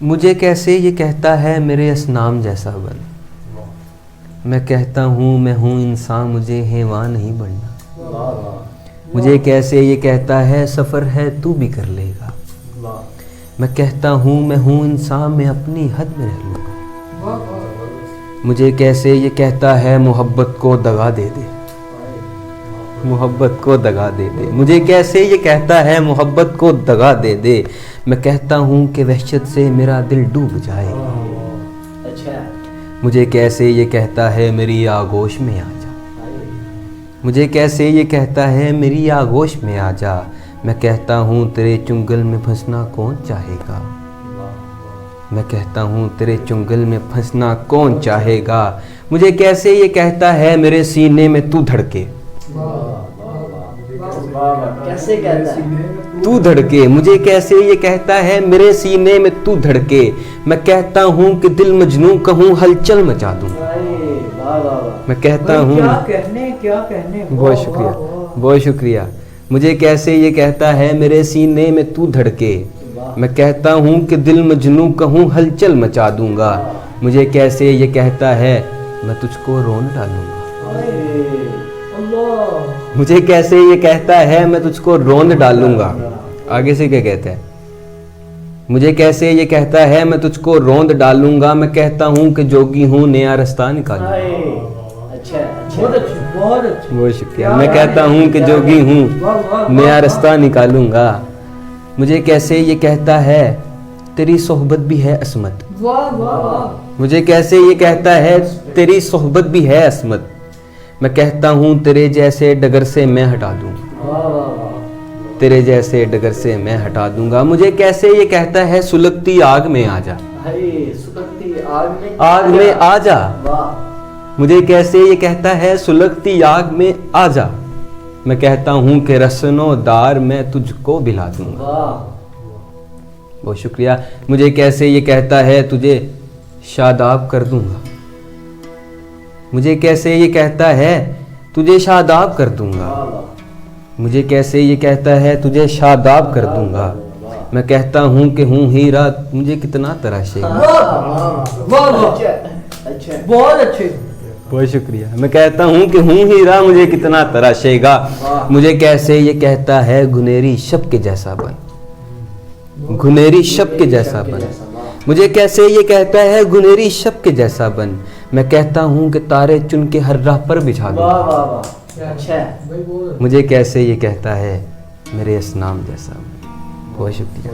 مجھے کیسے یہ کہتا ہے میرے اسنام جیسا بن. میں کہتا ہوں میں ہوں انسان مجھے حیوان نہیں بننا. مجھے کیسے یہ کہتا ہے سفر ہے تو بھی کر لے گا. میں کہتا ہوں انسان میں اپنی حد میں رہ لوں گا. مجھے کیسے یہ کہتا ہے محبت کو دغا دے دے. محبت کو دغا دے دے. مجھے کیسے یہ کہتا ہے محبت کو دغا دے دے. میں کہتا ہوں کہ وحشت سے میرا دل ڈوب جائے. مجھے کیسے یہ کہتا ہے میری آغوش میں آ جا. مجھے کیسے یہ کہتا ہے میری آغوش میں آ جا. میں کہتا ہوں تیرے چنگل میں پھنسنا کون چاہے گا. میں کہتا ہوں تیرے چنگل میں پھنسنا کون چاہے گا. مجھے کیسے یہ کہتا ہے میرے سینے میں تو دھڑکے. کیسے کہتا ہے تو دھڑکے. مجھے کیسے یہ کہتا ہے میرے سینے میں تو دھڑکے. میں کہتا ہوں کہ دل مجنوں کہوں ہلچل مچا دوں. میں کہتا ہوں کیا کہنے. بہت شکریہ بہت شکریہ. مجھے کیسے یہ کہتا ہے میرے سینے میں تو دھڑکے. میں کہتا ہوں کہ دل مجنوں کہوں ہلچل مچا دوں گا. مجھے کیسے یہ کہتا ہے میں تجھ کو رون ڈالوں گا. مجھے کیسے یہ کہتا ہے میں تجھ کو روند ڈالوں گا. آگے سے کیا کہتا ہے. مجھے کیسے یہ کہتا ہے میں تجھ کو روند ڈالوں گا. میں کہتا ہوں کہ جوگی ہوں نیا رستہ نکالوں گا. بہت شکریہ. میں کہتا ہوں کہ جوگی ہوں نیا رستہ نکالوں گا. مجھے کیسے یہ کہتا ہے تیری صحبت بھی ہے عصمت. مجھے کیسے یہ کہتا ہے تیری صحبت بھی ہے عصمت. میں کہتا ہوں تیرے جیسے ڈگر سے میں ہٹا دوں گا. تیرے جیسے ڈگر سے میں ہٹا دوں گا. مجھے کیسے یہ کہتا ہے سلگتی آگ میں آ جا. آگ میں آ جا. مجھے کیسے یہ کہتا ہے سلگتی آگ میں آ جا. میں کہتا ہوں کہ رسن و دار میں تجھ کو بلا دوں گا. بہت شکریہ. مجھے کیسے یہ کہتا ہے تجھے شاداب کر دوں گا. مجھے کیسے یہ کہتا ہے تجھے شاداب کر دوں گا. مجھے کیسے یہ کہتا ہے تجھے شاداب کر دوں گا. میں کہتا ہوں کہ ہوں ہیرا مجھے کتنا تراشے گا. بہت اچھے. بہت شکریہ. میں کہتا ہوں کہ ہوں ہیرا مجھے کتنا تراشے گا. مجھے کیسے یہ کہتا ہے گنیری شب کے جیسا بن. گنیری شب کے جیسا بن. مجھے کیسے یہ کہتا ہے گنیری شب کے جیسا بن. میں کہتا ہوں کہ تارے چن کے ہر راہ پر بچھا دوں. مجھے کیسے یہ کہتا ہے میرے اسنام جیسا. بہت شکریہ.